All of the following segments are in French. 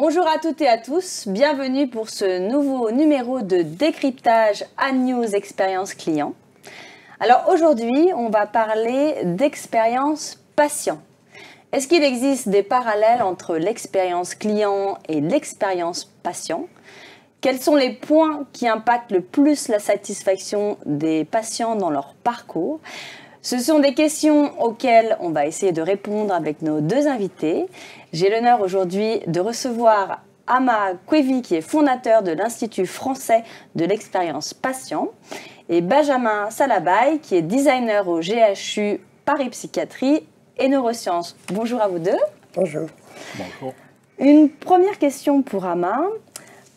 Bonjour à toutes et à tous, bienvenue pour ce nouveau numéro de décryptage AdNews Expérience Client. Alors aujourd'hui, on va parler d'expérience patient. Est-ce qu'il existe des parallèles entre l'expérience client et l'expérience patient? Quels sont les points qui impactent le plus la satisfaction des patients dans leur parcours? Ce sont des questions auxquelles on va essayer de répondre avec nos deux invités. J'ai l'honneur aujourd'hui de recevoir Ama Kwevi, qui est fondateur de l'Institut français de l'expérience patient, et Benjamin Salabay, qui est designer au GHU Paris Psychiatrie et Neurosciences. Bonjour à vous deux. Bonjour. Bonjour. Une première question pour Ama.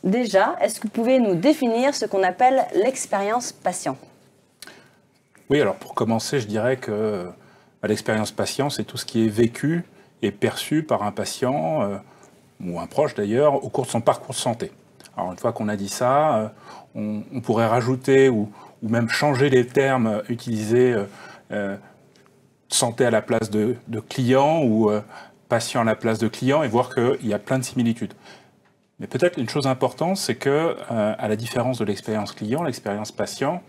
Déjà, est-ce que vous pouvez nous définir ce qu'on appelle l'expérience patient ? Oui, alors pour commencer, je dirais que l'expérience patient, c'est tout ce qui est vécu et perçu par un patient, ou un proche d'ailleurs, au cours de son parcours de santé. Alors une fois qu'on a dit ça, on pourrait rajouter ou même changer les termes utilisés, santé à la place de client ou patient à la place de client, et voir qu'il y a plein de similitudes. Mais peut-être une chose importante, c'est que, à la différence de l'expérience client, l'expérience patient,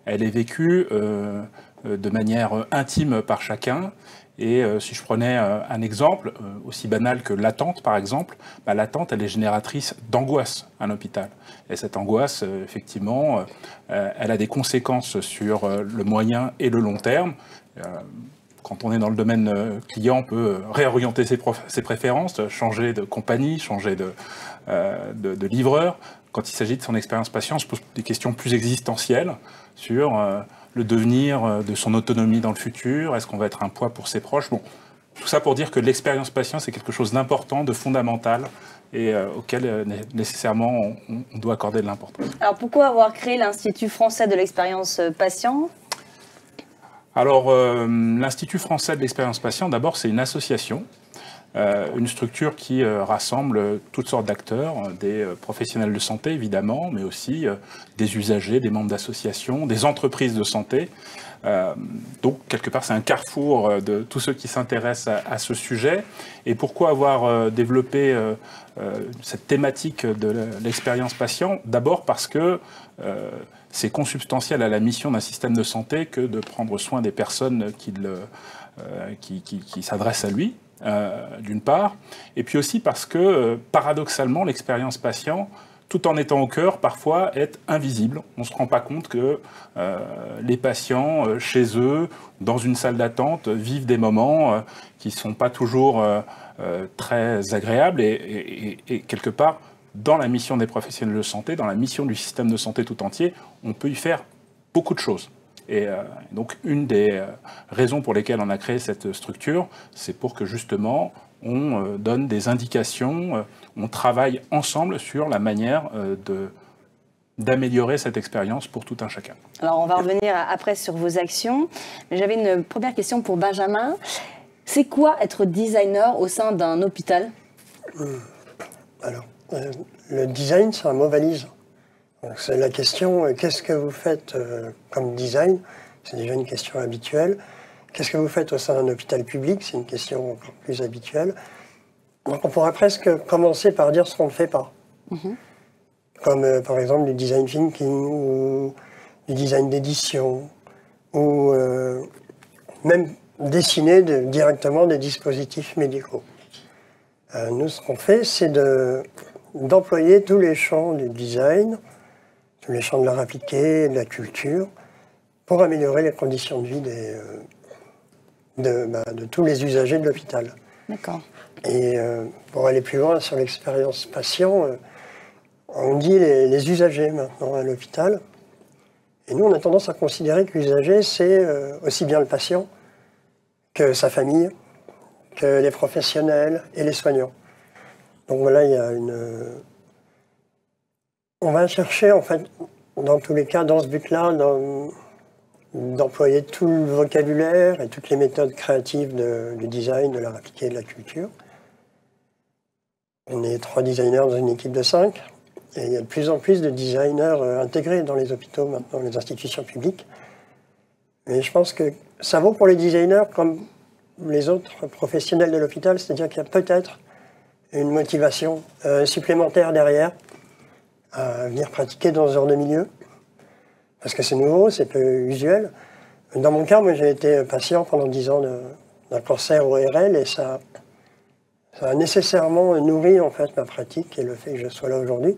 elle est vécue de manière intime par chacun. Et si je prenais un exemple aussi banal que l'attente, par exemple, l'attente, elle est génératrice d'angoisse à l'hôpital. Et cette angoisse, effectivement, elle a des conséquences sur le moyen et le long terme. Quand on est dans le domaine client, on peut réorienter ses préférences, changer de compagnie, changer de livreur. Quand il s'agit de son expérience patient, on se pose des questions plus existentielles sur le devenir de son autonomie dans le futur. Est-ce qu'on va être un poids pour ses proches? Bon, tout ça pour dire que l'expérience patient, c'est quelque chose d'important, de fondamental, et auquel nécessairement on doit accorder de l'importance. Alors pourquoi avoir créé l'Institut français de l'expérience patient ? Alors, l'Institut français de l'expérience patient, d'abord, c'est une association, une structure qui rassemble toutes sortes d'acteurs, des professionnels de santé, évidemment, mais aussi des usagers, des membres d'associations, des entreprises de santé. Donc, quelque part, c'est un carrefour de tous ceux qui s'intéressent à ce sujet. Et pourquoi avoir développé cette thématique de l'expérience patient? D'abord parce que c'est consubstantiel à la mission d'un système de santé que de prendre soin des personnes qui s'adressent à lui, d'une part, et puis aussi parce que, paradoxalement, l'expérience patient, tout en étant au cœur, parfois est invisible. On ne se rend pas compte que les patients, chez eux, dans une salle d'attente, vivent des moments qui ne sont pas toujours très agréables et quelque part, dans la mission des professionnels de santé, dans la mission du système de santé tout entier, on peut y faire beaucoup de choses. Et donc, une des raisons pour lesquelles on a créé cette structure, c'est pour que justement, on donne des indications, on travaille ensemble sur la manière d'améliorer cette expérience pour tout un chacun. Alors, on va revenir après sur vos actions, mais j'avais une première question pour Benjamin. C'est quoi être designer au sein d'un hôpital ? Alors, le design, c'est un mot valise. C'est la question, qu'est-ce que vous faites comme design? C'est déjà une question habituelle. Qu'est-ce que vous faites au sein d'un hôpital public? C'est une question encore plus habituelle. Donc on pourrait presque commencer par dire ce qu'on ne fait pas. Comme par exemple du design thinking, ou du design d'édition, ou même dessiner directement des dispositifs médicaux. Nous, ce qu'on fait, c'est d'employer tous les champs du design, tous les champs de l'art appliqué, de la culture, pour améliorer les conditions de vie de tous les usagers de l'hôpital. D'accord. Et pour aller plus loin sur l'expérience patient, on dit les usagers maintenant à l'hôpital. Et nous, on a tendance à considérer que l'usager, c'est aussi bien le patient que sa famille, que les professionnels et les soignants. Donc voilà, il y a on va chercher, en fait, dans tous les cas, dans ce but-là, d'employer tout le vocabulaire et toutes les méthodes créatives du design, de l'art appliqué et de la culture. On est 3 designers dans une équipe de 5, et il y a de plus en plus de designers intégrés dans les hôpitaux, maintenant, les institutions publiques. Mais je pense que ça vaut pour les designers comme les autres professionnels de l'hôpital, c'est-à-dire qu'il y a peut-être une motivation supplémentaire derrière à venir pratiquer dans ce genre de milieu. Parce que c'est nouveau, c'est peu usuel. Dans mon cas, moi j'ai été patient pendant 10 ans d'un cancer ORL et ça a nécessairement nourri en fait ma pratique et le fait que je sois là aujourd'hui.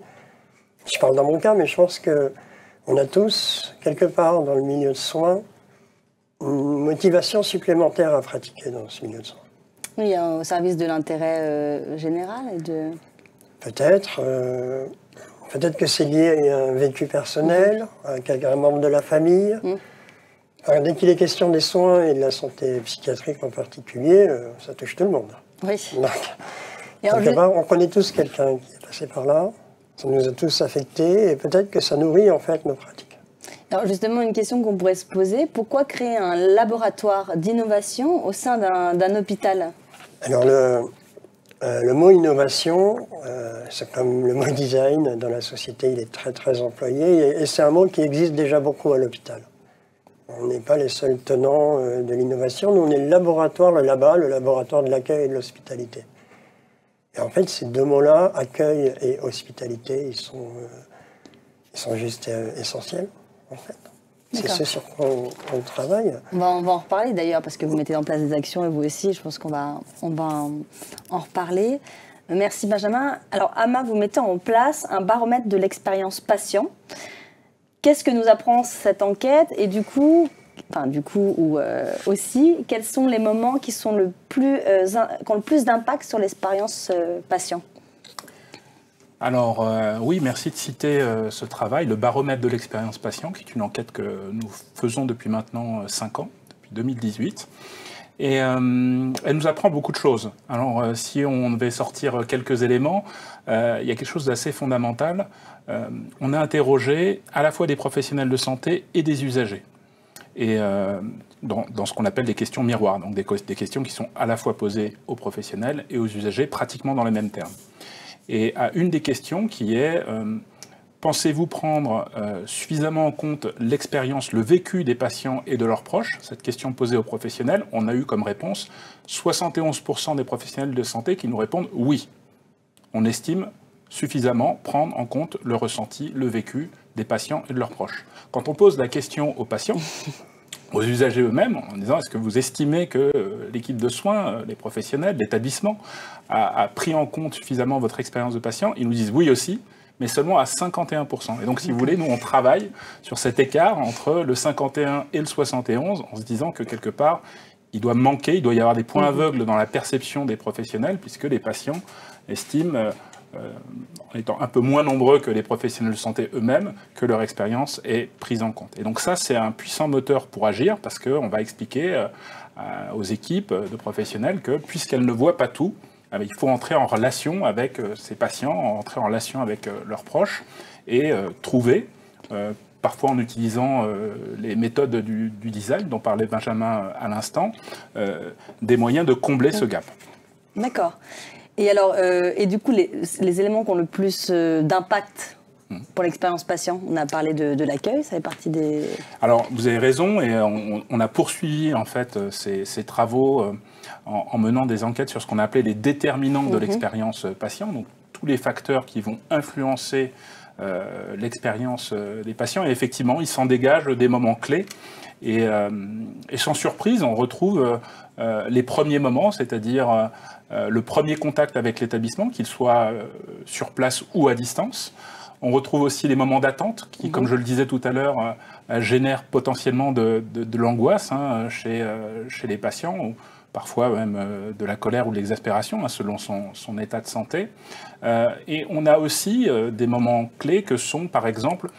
Je parle dans mon cas, mais je pense qu'on a tous, quelque part dans le milieu de soins, une motivation supplémentaire à pratiquer dans ce milieu de soins. Oui, au service de l'intérêt général et de... Peut-être que c'est lié à un vécu personnel, à un membre de la famille. Alors, dès qu'il est question des soins et de la santé psychiatrique en particulier, ça touche tout le monde. Oui. Donc, quelque part, on connaît tous quelqu'un qui est passé par là, ça nous a tous affectés et peut-être que ça nourrit en fait nos pratiques. Alors justement, une question qu'on pourrait se poser, pourquoi créer un laboratoire d'innovation au sein d'un hôpital? Alors le mot innovation, c'est comme le mot design, dans la société il est très très employé et c'est un mot qui existe déjà beaucoup à l'hôpital. On n'est pas les seuls tenants de l'innovation, nous on est le laboratoire, le laboratoire de l'accueil et de l'hospitalité. Et en fait ces deux mots-là, accueil et hospitalité, ils sont juste essentiels en fait. C'est ce sur quoi on travaille. On va en reparler d'ailleurs, parce que vous mettez en place des actions et vous aussi, je pense qu'on va en reparler. Merci Benjamin. Alors Ama, vous mettez en place un baromètre de l'expérience patient. Qu'est-ce que nous apprend cette enquête? Et aussi, quels sont les moments qui ont le plus d'impact sur l'expérience patient? Alors oui, merci de citer ce travail, le baromètre de l'expérience patient, qui est une enquête que nous faisons depuis maintenant 5 ans, depuis 2018. Et elle nous apprend beaucoup de choses. Alors si on devait sortir quelques éléments, il y a quelque chose d'assez fondamental. On a interrogé à la fois des professionnels de santé et des usagers. Et dans ce qu'on appelle des questions miroirs, donc des questions qui sont à la fois posées aux professionnels et aux usagers, pratiquement dans les mêmes termes. Et à une des questions qui est pensez-vous prendre suffisamment en compte l'expérience, le vécu des patients et de leurs proches? Cette question posée aux professionnels, on a eu comme réponse 71% des professionnels de santé qui nous répondent oui. On estime suffisamment prendre en compte le ressenti, le vécu des patients et de leurs proches. Quand on pose la question aux patients, aux usagers eux-mêmes, en disant est-ce que vous estimez que l'équipe de soins, les professionnels, l'établissement a pris en compte suffisamment votre expérience de patient, ils nous disent oui aussi, mais seulement à 51%. Et donc, si vous voulez, nous, on travaille sur cet écart entre le 51 et le 71, en se disant que quelque part, il doit y avoir des points aveugles dans la perception des professionnels, puisque les patients estiment, en étant un peu moins nombreux que les professionnels de santé eux-mêmes, que leur expérience est prise en compte. Et donc ça, c'est un puissant moteur pour agir, parce qu'on va expliquer aux équipes de professionnels que, puisqu'elles ne voient pas tout, il faut entrer en relation avec ces patients, entrer en relation avec leurs proches et trouver, parfois en utilisant les méthodes du design dont parlait Benjamin à l'instant, des moyens de combler ce gap. D'accord. Et alors, et du coup, les éléments qui ont le plus d'impact pour l'expérience patient, on a parlé de l'accueil, ça fait partie des... Alors, vous avez raison, et on a poursuivi en fait ces travaux en menant des enquêtes sur ce qu'on a appelé les déterminants de l'expérience patient, donc tous les facteurs qui vont influencer l'expérience des patients. Et effectivement, il s'en dégage des moments clés. Et sans surprise, on retrouve les premiers moments, c'est-à-dire le premier contact avec l'établissement, qu'il soit sur place ou à distance. On retrouve aussi les moments d'attente qui, comme je le disais tout à l'heure, génèrent potentiellement de l'angoisse chez les patients, ou parfois même de la colère ou de l'exaspération, selon son état de santé. Et on a aussi des moments clés que sont, par exemple,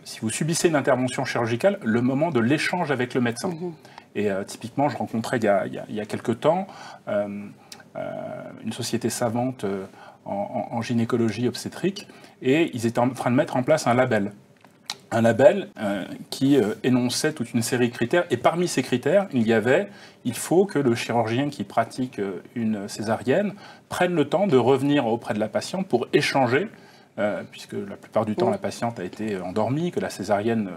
si vous subissez une intervention chirurgicale, le moment de l'échange avec le médecin. Et typiquement, je rencontrais il y a quelque temps une société savante en gynécologie obstétrique, et ils étaient en train de mettre en place un label. Un label qui énonçait toute une série de critères, et parmi ces critères, il faut que le chirurgien qui pratique une césarienne prenne le temps de revenir auprès de la patiente pour échanger, puisque la plupart du temps la patiente a été endormie, que la césarienne,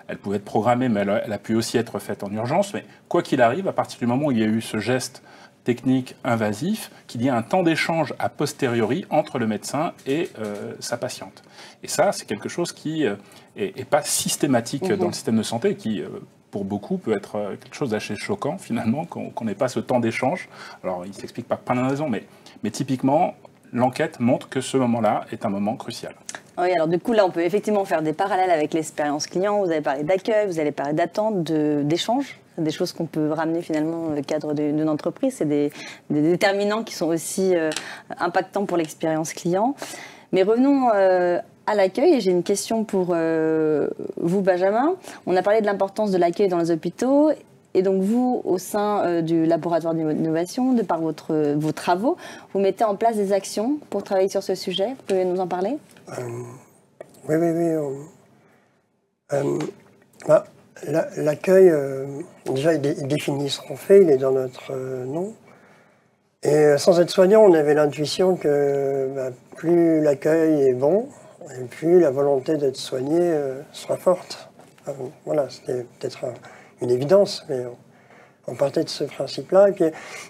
elle pouvait être programmée, mais elle a pu aussi être faite en urgence. Mais quoi qu'il arrive, à partir du moment où il y a eu ce geste techniques invasifs, qu'il y ait un temps d'échange a posteriori entre le médecin et sa patiente. Et ça, c'est quelque chose qui n'est pas systématique dans le système de santé, qui, pour beaucoup, peut être quelque chose d'assez choquant, finalement, qu'on n'ait pas ce temps d'échange. Alors, il s'explique par plein de raisons, mais typiquement, l'enquête montre que ce moment-là est un moment crucial. Oui, alors du coup, là, on peut effectivement faire des parallèles avec l'expérience client. Vous avez parlé d'accueil, vous avez parlé d'attente, d'échange. Des choses qu'on peut ramener finalement dans le cadre d'une entreprise. C'est des déterminants qui sont aussi impactants pour l'expérience client. Mais revenons à l'accueil. Et j'ai une question pour vous, Benjamin. On a parlé de l'importance de l'accueil dans les hôpitaux. Et donc vous, au sein du laboratoire d'innovation, de par vos travaux, vous mettez en place des actions pour travailler sur ce sujet. Vous pouvez nous en parler ? Oui. L'accueil, déjà, il définit ce qu'on fait, il est dans notre nom. Et sans être soignant, on avait l'intuition que plus l'accueil est bon, et plus la volonté d'être soigné sera forte. Voilà, c'était peut-être une évidence, mais on partait de ce principe-là. Et puis,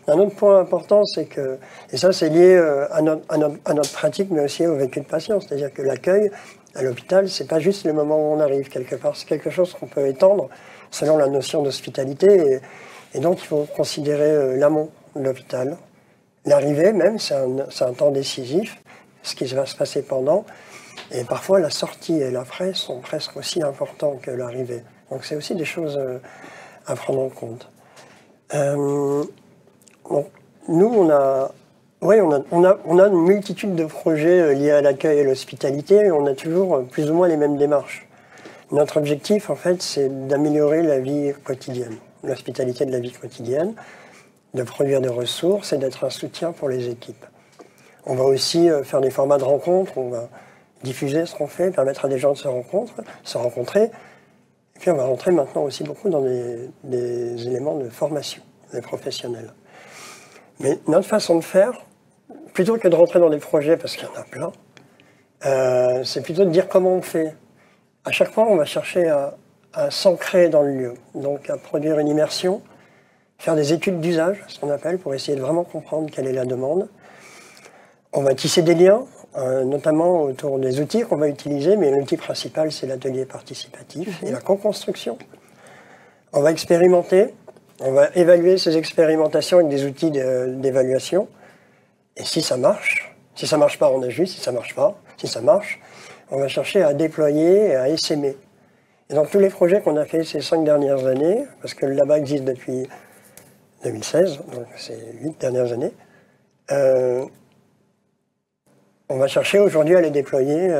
un autre point important, c'est que, et ça c'est lié à notre pratique, mais aussi au vécu de patient, c'est-à-dire que l'accueil à l'hôpital, c'est pas juste le moment où on arrive quelque part, c'est quelque chose qu'on peut étendre selon la notion d'hospitalité, et donc il faut considérer l'amont de l'hôpital. L'arrivée même, c'est un temps décisif, ce qui va se passer pendant, et parfois la sortie et l'après sont presque aussi importants que l'arrivée. Donc c'est aussi des choses à prendre en compte. Bon, nous, on a une multitude de projets liés à l'accueil et l'hospitalité, et on a toujours plus ou moins les mêmes démarches. Notre objectif, en fait, c'est d'améliorer la vie quotidienne, l'hospitalité de la vie quotidienne, de produire des ressources et d'être un soutien pour les équipes. On va aussi faire des formats de rencontres, on va diffuser ce qu'on fait, permettre à des gens de se rencontrer. Et puis on va rentrer maintenant aussi beaucoup dans des éléments de formation des professionnels. Mais notre façon de faire, plutôt que de rentrer dans des projets, parce qu'il y en a plein, c'est plutôt de dire comment on fait. À chaque fois, on va chercher à s'ancrer dans le lieu, donc à produire une immersion, faire des études d'usage, ce qu'on appelle, pour essayer de vraiment comprendre quelle est la demande. On va tisser des liens, notamment autour des outils qu'on va utiliser, mais l'outil principal, c'est l'atelier participatif et la co-construction. On va expérimenter, on va évaluer ces expérimentations avec des outils d'évaluation. Et si ça marche pas, on ajuste. Si ça marche pas, si ça marche, on va chercher à déployer et à essaimer. Et dans tous les projets qu'on a fait ces 5 dernières années, parce que le lab existe depuis 2016, donc c'est 8 dernières années, on va chercher aujourd'hui à les déployer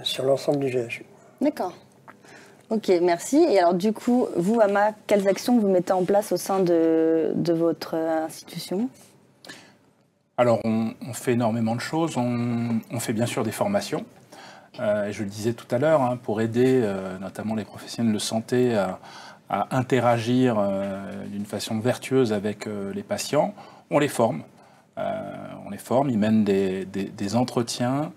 sur l'ensemble du GHU. D'accord. Ok, merci. Et alors du coup, vous, Ama, quelles actions vous mettez en place au sein de votre institution ? Alors, on fait énormément de choses. On fait bien sûr des formations. Je le disais tout à l'heure, pour aider notamment les professionnels de santé à interagir d'une façon vertueuse avec les patients. On les forme. Ils mènent des entretiens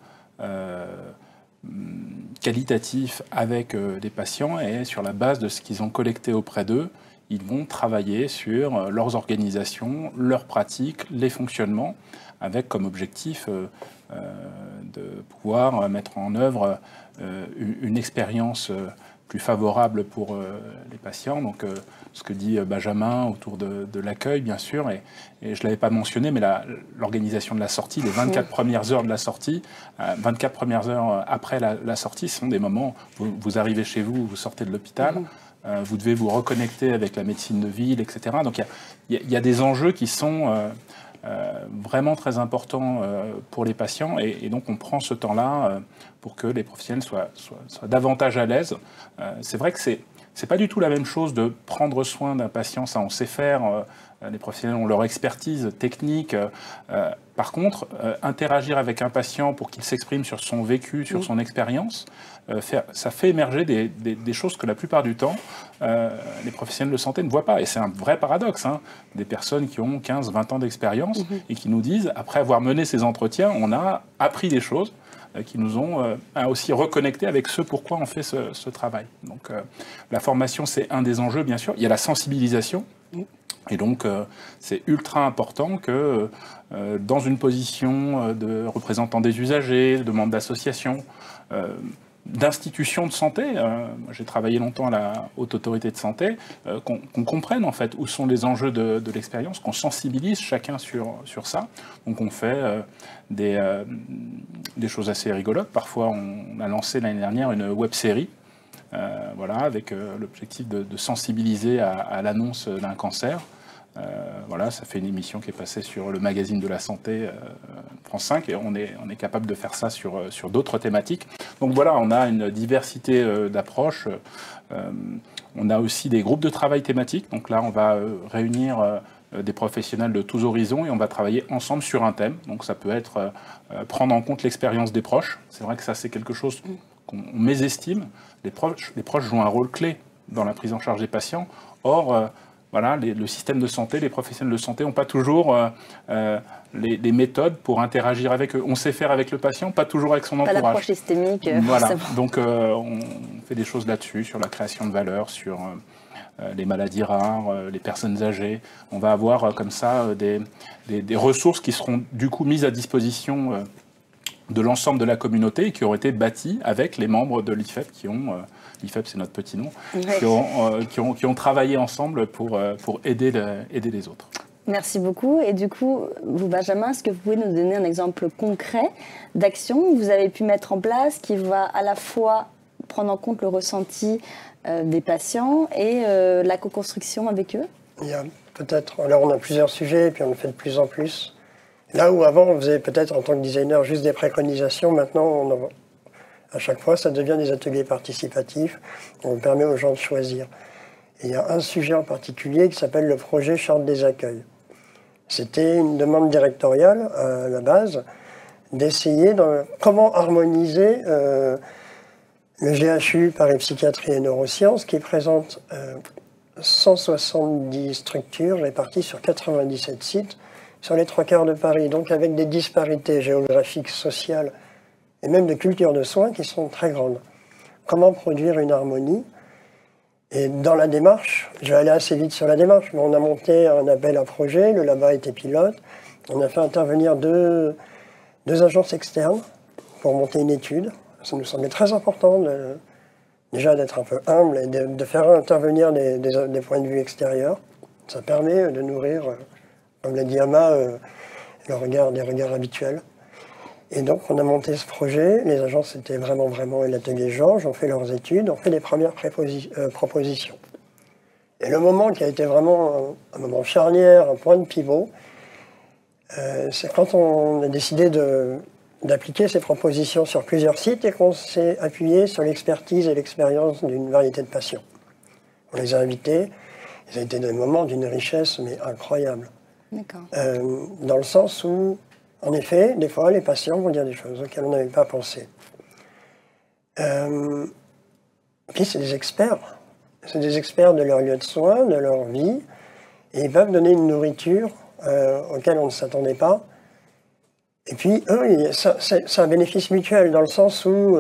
qualitatifs avec des patients et sur la base de ce qu'ils ont collecté auprès d'eux, ils vont travailler sur leurs organisations, leurs pratiques, les fonctionnements, avec comme objectif de pouvoir mettre en œuvre une expérience plus favorable pour les patients. Donc, ce que dit Benjamin autour de l'accueil, bien sûr, et je ne l'avais pas mentionné, mais l'organisation de la sortie, les 24 premières heures de la sortie, 24 premières heures après la sortie, ce sont des moments où vous arrivez chez vous, vous sortez de l'hôpital, vous devez vous reconnecter avec la médecine de ville, etc. Donc, il y a des enjeux qui sont vraiment très importants pour les patients, et donc on prend ce temps-là pour que les professionnels soient davantage à l'aise. C'est vrai que c'est pas du tout la même chose de prendre soin d'un patient, ça on sait faire, les professionnels ont leur expertise technique. Par contre, interagir avec un patient pour qu'il s'exprime sur son vécu, sur son expérience, ça fait émerger des choses que la plupart du temps, les professionnels de santé ne voient pas. Et c'est un vrai paradoxe, des personnes qui ont 15, 20 ans d'expérience et qui nous disent, après avoir mené ces entretiens, on a appris des choses qui nous ont aussi reconnectés avec ce pourquoi on fait ce travail. Donc la formation, c'est un des enjeux, bien sûr. Il y a la sensibilisation. Et donc, c'est ultra important que dans une position de représentant des usagers, de membre d'associations, d'institutions de santé, j'ai travaillé longtemps à la Haute Autorité de Santé, qu'on comprenne en fait où sont les enjeux de l'expérience, qu'on sensibilise chacun sur ça. Donc on fait des choses assez rigolotes. Parfois, on a lancé l'année dernière une web-série, voilà, avec l'objectif de sensibiliser à l'annonce d'un cancer. Voilà, ça fait une émission qui est passée sur le magazine de la santé France 5 et on est capable de faire ça sur d'autres thématiques. Donc voilà, on a une diversité d'approches. On a aussi des groupes de travail thématiques. Donc là, on va réunir des professionnels de tous horizons et on va travailler ensemble sur un thème. Donc ça peut être prendre en compte l'expérience des proches. C'est vrai que ça, c'est quelque chose qu'on mésestime. Les proches jouent un rôle clé dans la prise en charge des patients. Or, voilà, le système de santé, les professionnels de santé n'ont pas toujours les méthodes pour interagir avec eux. On sait faire avec le patient, pas toujours avec son entourage. Pas l'approche systémique, voilà. Forcément. Donc on fait des choses là-dessus, sur la création de valeur, sur les maladies rares, les personnes âgées. On va avoir comme ça des ressources qui seront du coup mises à disposition de l'ensemble de la communauté et qui auraient été bâties avec les membres de l'IFEP qui ont... l'IFEP, c'est notre petit nom, qui ont travaillé ensemble pour aider les autres. Merci beaucoup. Et du coup, vous, Benjamin, est-ce que vous pouvez nous donner un exemple concret d'action que vous avez pu mettre en place qui va à la fois prendre en compte le ressenti des patients et la co-construction avec eux? Il y a peut-être, alors on a plusieurs sujets et puis on le fait de plus en plus. Là où avant on faisait peut-être en tant que designer juste des préconisations, maintenant à chaque fois ça devient des ateliers participatifs, on permet aux gens de choisir. Et il y a un sujet en particulier qui s'appelle le projet Charte des accueils. C'était une demande directoriale à la base d'essayer comment harmoniser le GHU Paris Psychiatrie et Neurosciences qui présente 170 structures réparties sur 97 sites sur les 3/4 de Paris, donc avec des disparités géographiques, sociales et même de culture de soins qui sont très grandes. Comment produire une harmonie? Et dans la démarche, je vais aller assez vite sur la démarche, mais on a monté un appel à projet, le Laba était pilote, on a fait intervenir deux agences externes pour monter une étude. Ça nous semblait très important déjà d'être un peu humble et de faire intervenir des points de vue extérieurs. Ça permet de nourrir, comme l'a dit Ama, des regards habituels. Et donc on a monté ce projet, les agences étaient vraiment, et l'atelier Georges ont fait leurs études, ont fait les premières propositions. Et le moment qui a été vraiment un moment charnière, un point de pivot, c'est quand on a décidé d'appliquer ces propositions sur plusieurs sites et qu'on s'est appuyé sur l'expertise et l'expérience d'une variété de patients. On les a invités, ça a été des moments d'une richesse mais incroyable. D'accord. Dans le sens où, en effet, des fois, les patients vont dire des choses auxquelles on n'avait pas pensé. Puis c'est des experts. C'est des experts de leur lieu de soins, de leur vie, et ils peuvent donner une nourriture auquel on ne s'attendait pas. Et puis, eux, c'est un bénéfice mutuel, dans le sens où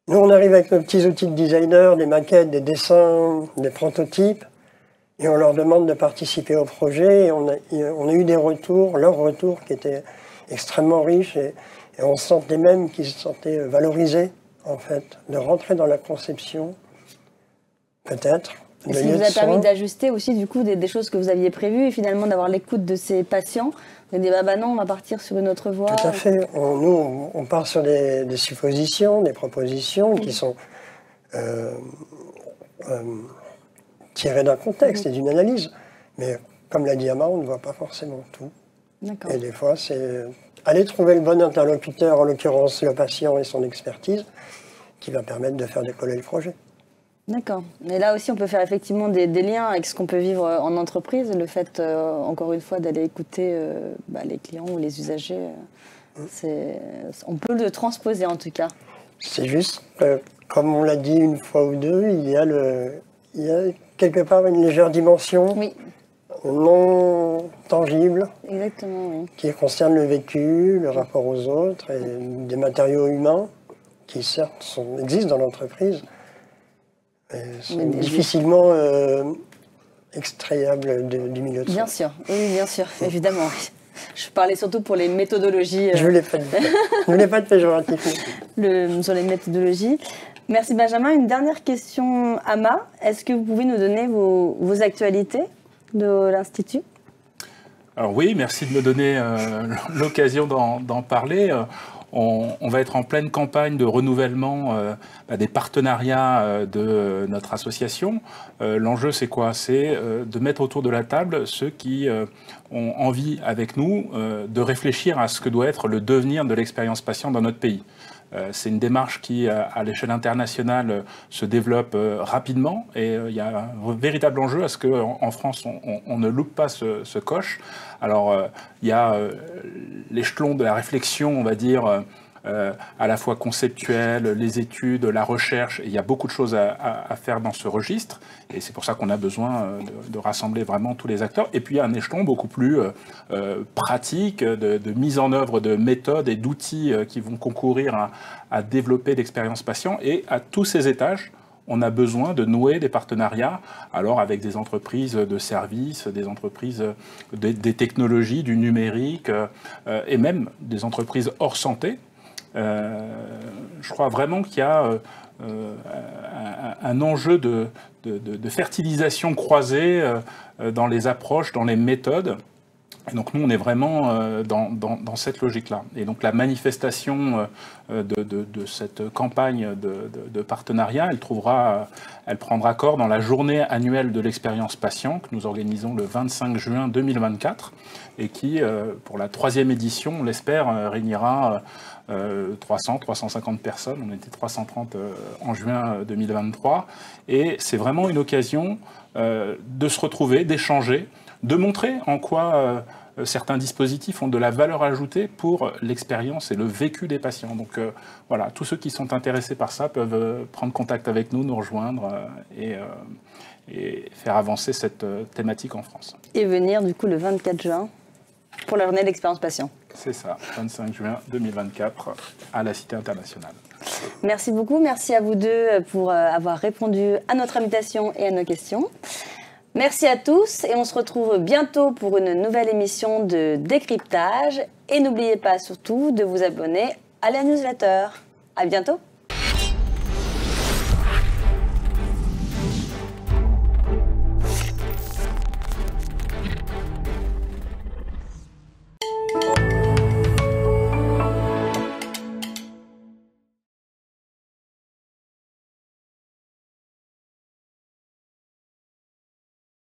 nous, on arrive avec nos petits outils de designer, des maquettes, des dessins, des prototypes, et on leur demande de participer au projet, et on a eu des retours, leurs retours qui étaient extrêmement riches, et on sentait même qu'ils se sentaient valorisés, en fait, de rentrer dans la conception, peut-être. Et ça vous a permis d'ajuster aussi, du coup, des choses que vous aviez prévues, et finalement d'avoir l'écoute de ces patients. Vous avez dit, bah non, on va partir sur une autre voie. Tout à fait. Nous, on part sur des suppositions, des propositions qui sont tirées d'un contexte et d'une analyse. Mais comme l'a dit Ama, on ne voit pas forcément tout. Et des fois, c'est aller trouver le bon interlocuteur, en l'occurrence le patient et son expertise, qui va permettre de faire décoller le projet. D'accord. Et là aussi, on peut faire effectivement des liens avec ce qu'on peut vivre en entreprise. Le fait, encore une fois, d'aller écouter les clients ou les usagers, on peut le transposer en tout cas. C'est juste, comme on l'a dit une fois ou deux, il y a quelque part une légère dimension. Oui. non tangibles, Exactement, oui. qui concernent le vécu, le rapport aux autres, et des matériaux humains qui certes existent dans l'entreprise, mais sont difficilement extrayables du milieu de Bien sûr, oui, bien sûr, évidemment. Je parlais surtout pour les méthodologies. Je ne voulais pas de péjoratif. Sur les méthodologies. Merci Benjamin. Une dernière question, Ama. Est-ce que vous pouvez nous donner vos actualités de l'Institut ? Alors oui, merci de me donner l'occasion d'en parler. On va être en pleine campagne de renouvellement des partenariats de notre association. L'enjeu, c'est quoi ? C'est de mettre autour de la table ceux qui ont envie, avec nous, de réfléchir à ce que doit être le devenir de l'expérience patient dans notre pays. C'est une démarche qui, à l'échelle internationale, se développe rapidement et il y a un véritable enjeu à ce qu'en France, on ne loupe pas ce coche. Alors, il y a l'échelon de la réflexion, on va dire, à la fois conceptuelle, les études, la recherche. Il y a beaucoup de choses à faire dans ce registre. Et c'est pour ça qu'on a besoin de rassembler vraiment tous les acteurs. Et puis, il y a un échelon beaucoup plus pratique de mise en œuvre de méthodes et d'outils qui vont concourir à développer l'expérience patient. Et à tous ces étages, on a besoin de nouer des partenariats, alors avec des entreprises de services, des entreprises des technologies, du numérique, et même des entreprises hors santé. Je crois vraiment qu'il y a un enjeu de fertilisation croisée dans les approches, dans les méthodes. Et donc nous, on est vraiment dans cette logique-là. Et donc la manifestation de cette campagne de partenariat, elle prendra corps dans la journée annuelle de l'expérience patient que nous organisons le 25 juin 2024 et qui, pour la 3e édition, on l'espère, réunira 300-350 personnes. On était 330 en juin 2023. Et c'est vraiment une occasion de se retrouver, d'échanger, de montrer en quoi certains dispositifs ont de la valeur ajoutée pour l'expérience et le vécu des patients. Donc voilà, tous ceux qui sont intéressés par ça peuvent prendre contact avec nous, nous rejoindre et faire avancer cette thématique en France. Et venir du coup le 24 juin pour la journée d'expérience patient. C'est ça, 25 juin 2024 à la Cité internationale. Merci beaucoup, merci à vous deux pour avoir répondu à notre invitation et à nos questions. Merci à tous et on se retrouve bientôt pour une nouvelle émission de décryptage. Et n'oubliez pas surtout de vous abonner à la newsletter. À bientôt.